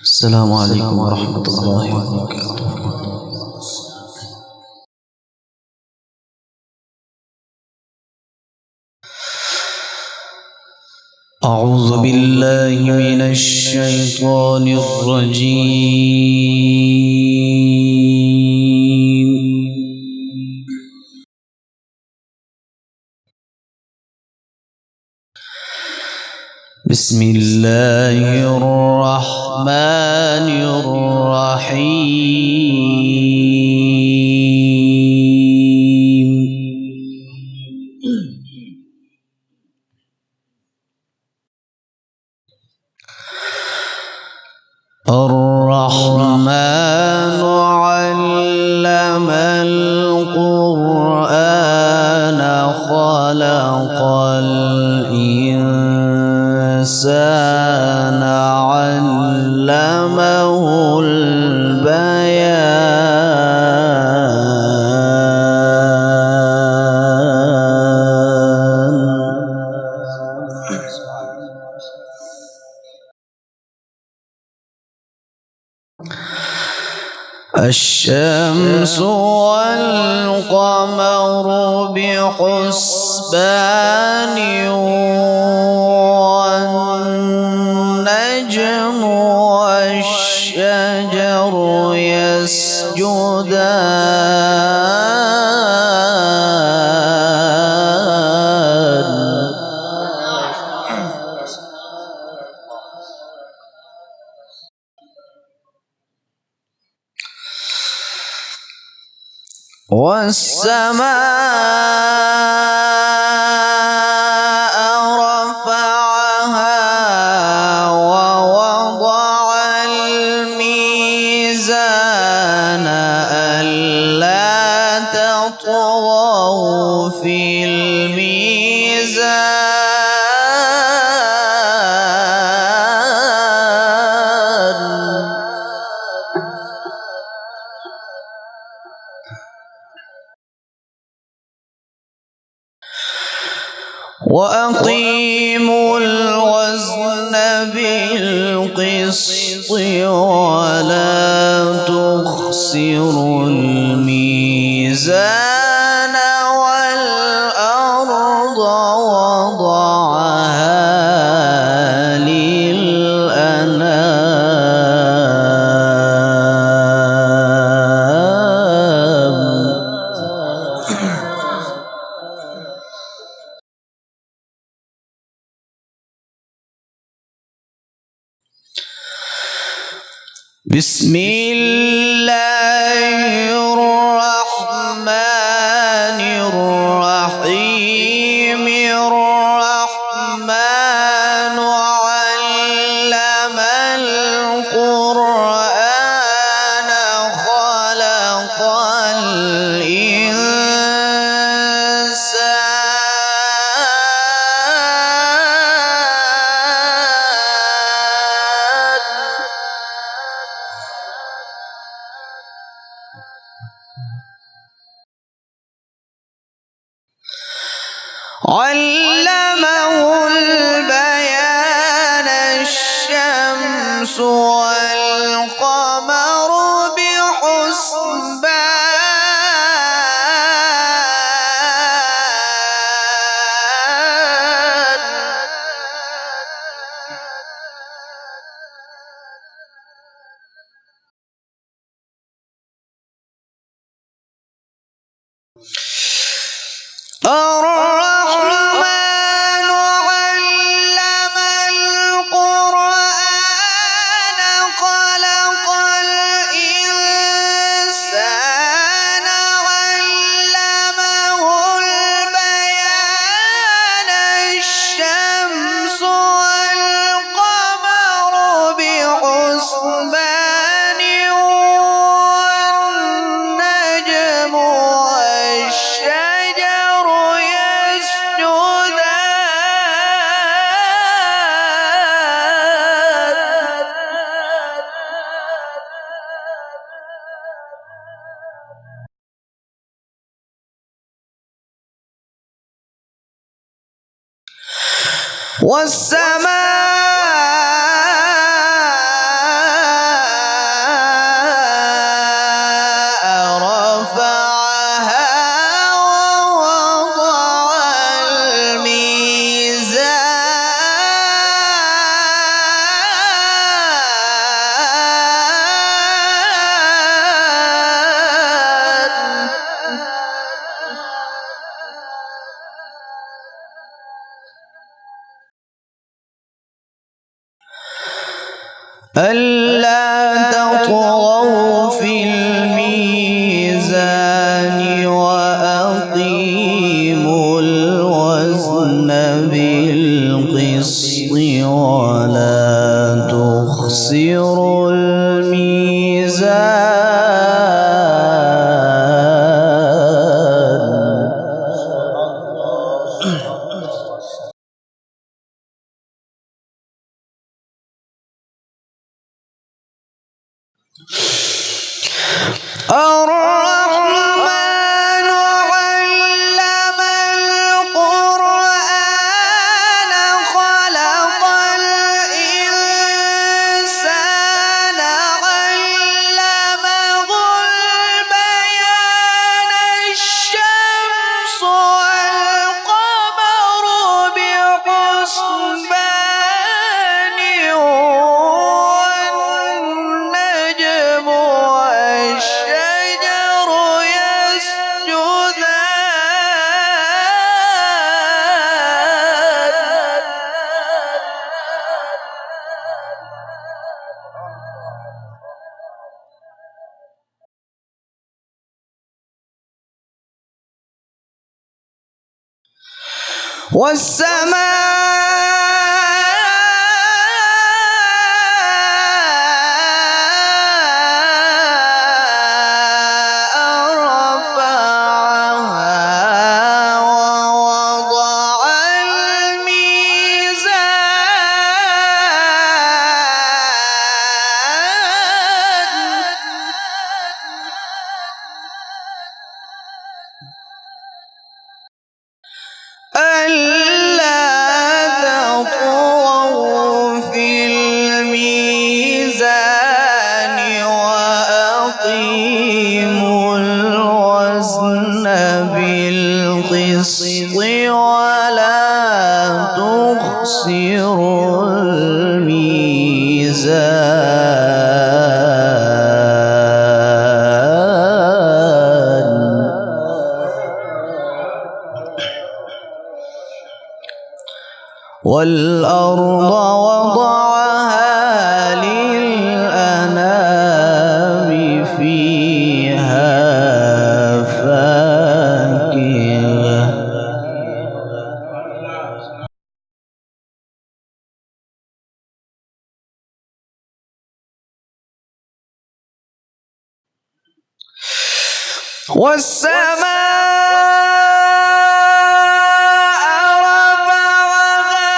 السلام عليكم ورحمة الله وبركاته. أعوذ بالله من الشيطان الرجيم. بسم الله الرحمن الرحيم. الرحمن علم القرآن خلق الإنسان علمه البيان. الشمس والقمر بحسبان والنجم والشجر يسجدان. والسماء رفعها ووضع الميزان ألا تطغوا في الميزان. وأقيموا الوزن بالقسط ولا تخسروا الميزان والأرض وضعها للأنام. بسم الله الرحمن الرحيم. الرحمن علم القرآن خلق علمه البيان. الشمس والقمر بحسبان. الرحمن علم القرآن خلق الإنسان علمه البيان. الشمس والقمر بحسبان والنجم والشجر يسجدان. والسماء ألا تطغوا في الميزان وأقيموا الوزن بالقسط ولا تخسروا الميزان الرحمن علم القرآن خلق الإنسان علمه البيان الشمس والقمر بحسبان والنجم والشجر يسجدان والسماء رفعها ووضع الميزان ألا تطغوا في الميزان وأقيموا الوزن بالقسط ولا تخسروا الميزان والأرض وضعها للأنام فيها فاكهة والسماء رفعها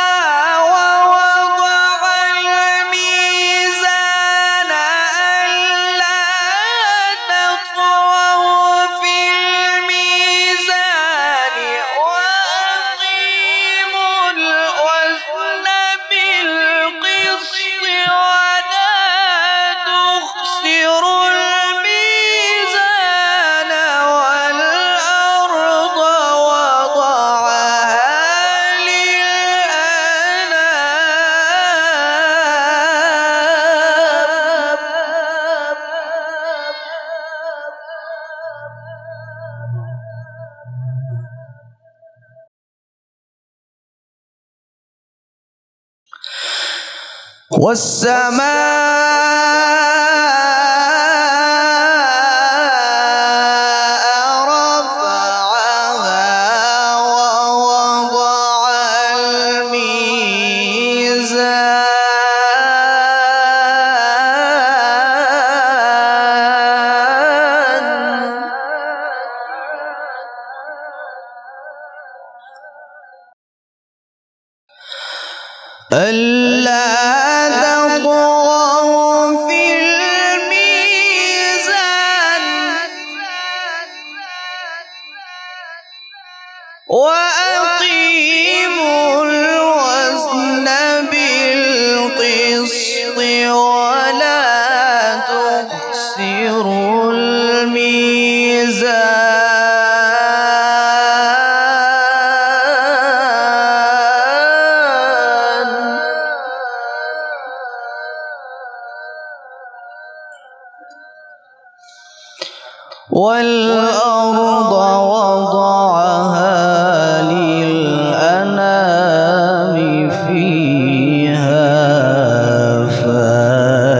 ووضع الميزان ألا تطغوا في الميزان وأقيموا الوزن بالقسط ولا تخسروا الميزان والأرض وضعها للأنام فيها فاكهة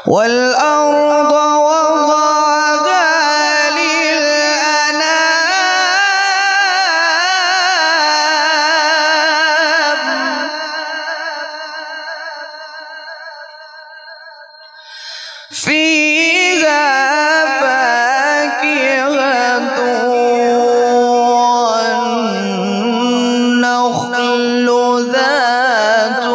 والأرض وضعها للأنام فيها فاكهة والنخل ذات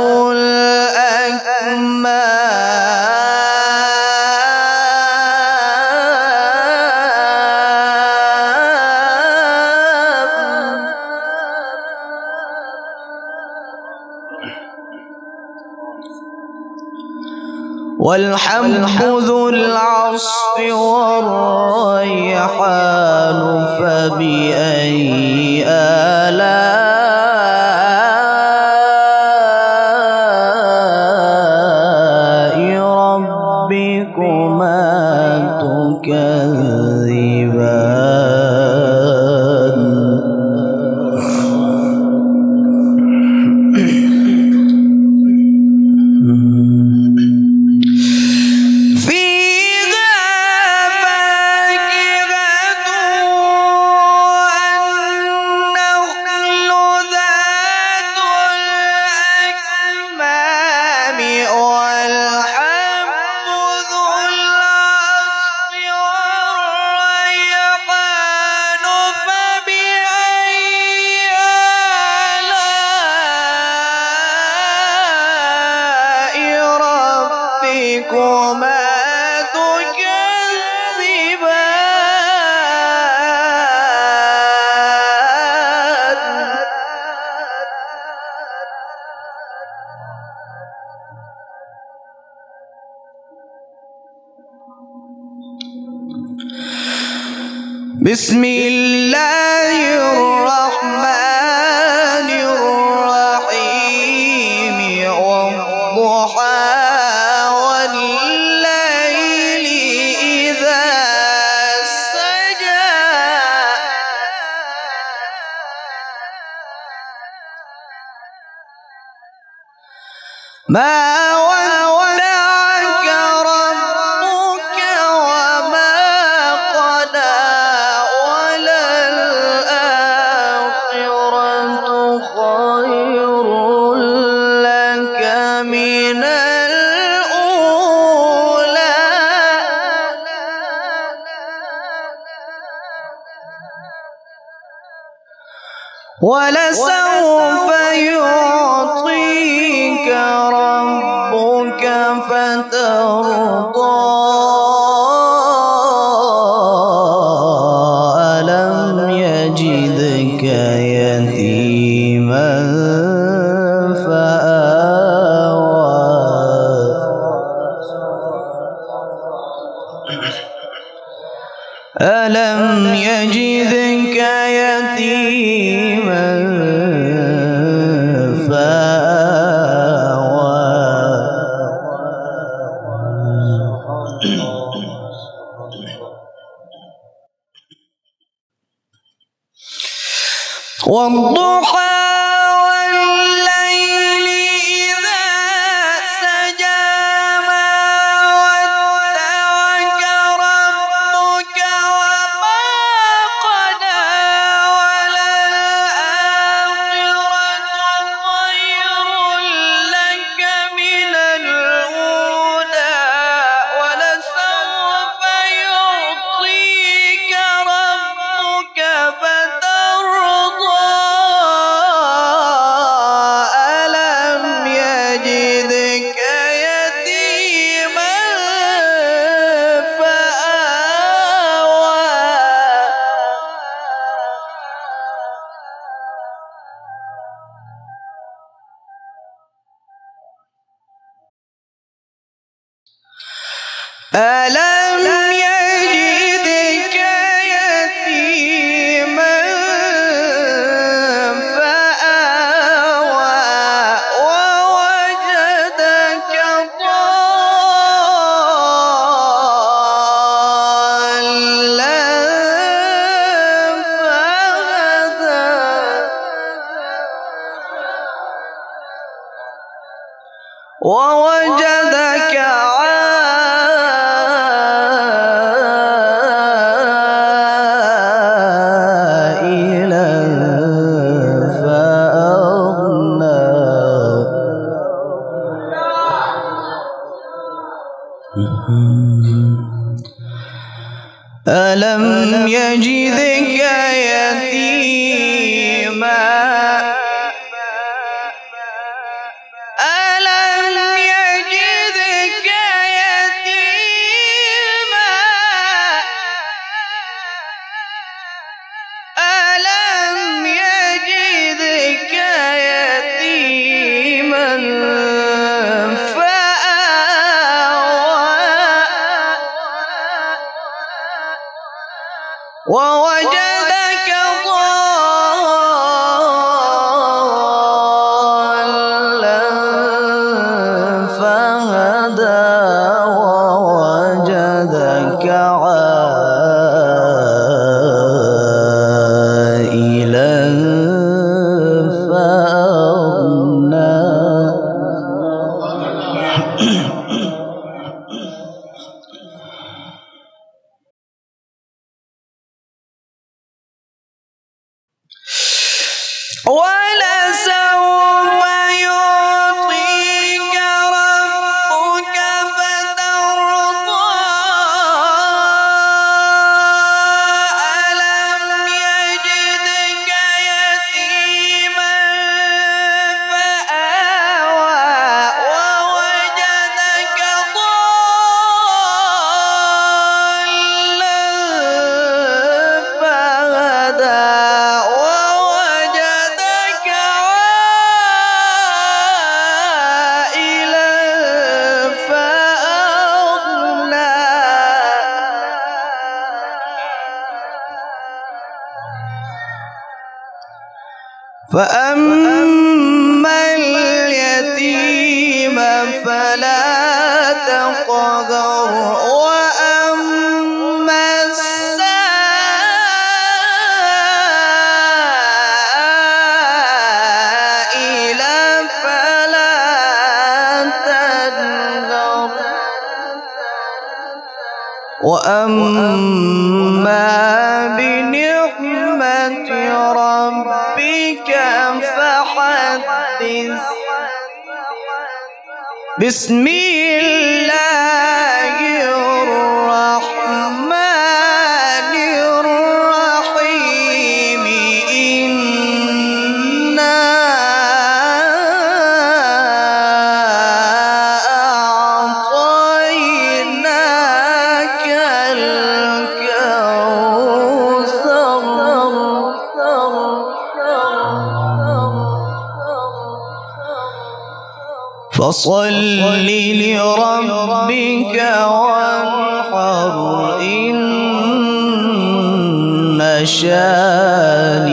والحب ذو العصف والريحان فبأي آلاء ربكما تكذبان ربكما تكذبان بسم الله الرحمن الرحيم والضحى والليل إذا سجى ما ودعك ربك وما قلى وللآخرة خير لك من الأولى ولسوف يعطيك ربك فترضى ألم يجدك يتيما فآوى ألم يجدك يتيما فآوى والضحى والليل إذا سجى ما ودعك ربك وما قلى وللآخرة خير لك من الأولى ولسوف يعطيك ربك فترضى ألم يجدك يتيما فآوى ألم يجدك يتيما فآوى ووجدك ضالا فهدى ووجدك ألم يجدك يتيما ألم يجدك يتيما ألم يجدك يتيما ووجدك ضالا فهدى ووجدك عائلا فأغنى ولسوف يعطيك ربك فترضى ألم يجدك يتيما فآوى ووجدك ضالا فهدى فأما اليتيم فلا تقهر وأما السائل فلا تنهر وأما بنعمة ربك فحدث بسم الله الرحمن الرحيم إنا أعطيناك فصل لربك وانحر إن شانئك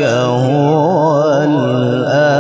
هو الأبتر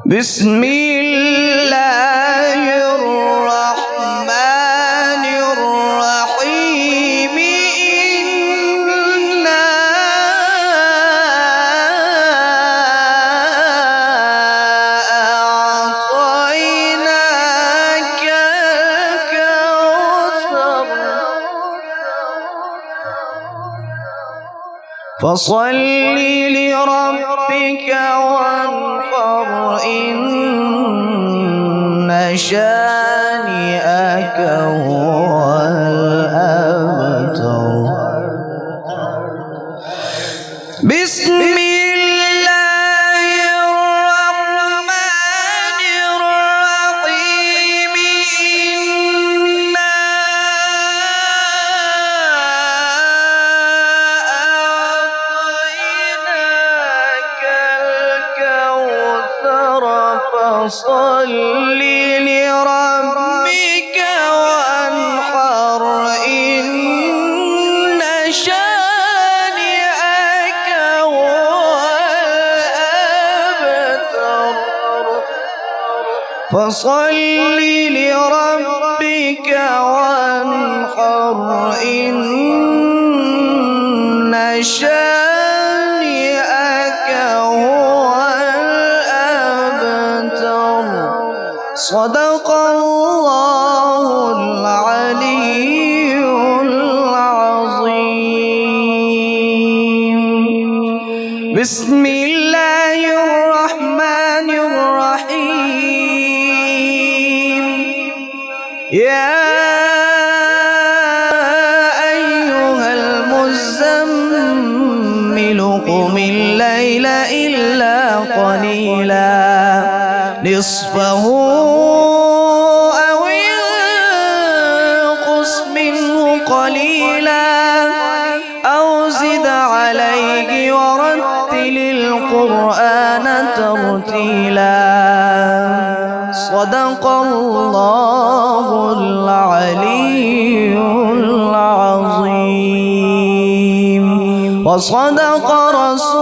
بسم الله الرحمن الرحيم إنا أعطيناك الكوثر فصل لربك وانحر إن شانئك هو الأبتر بسم الله الرحمن الرحيم إنا فصل لربك وانحر إن شانئك هو الأبتر صدق الله العلي العظيم. بسم الله الرحمن الرحيم. يا أيها المزمل قم الليل إلا قليلا نصفه أو انقص منه قليلا أو زد عليه ورتل القرآن ترتيلا صدق الله العلي العظيم وصدق رسول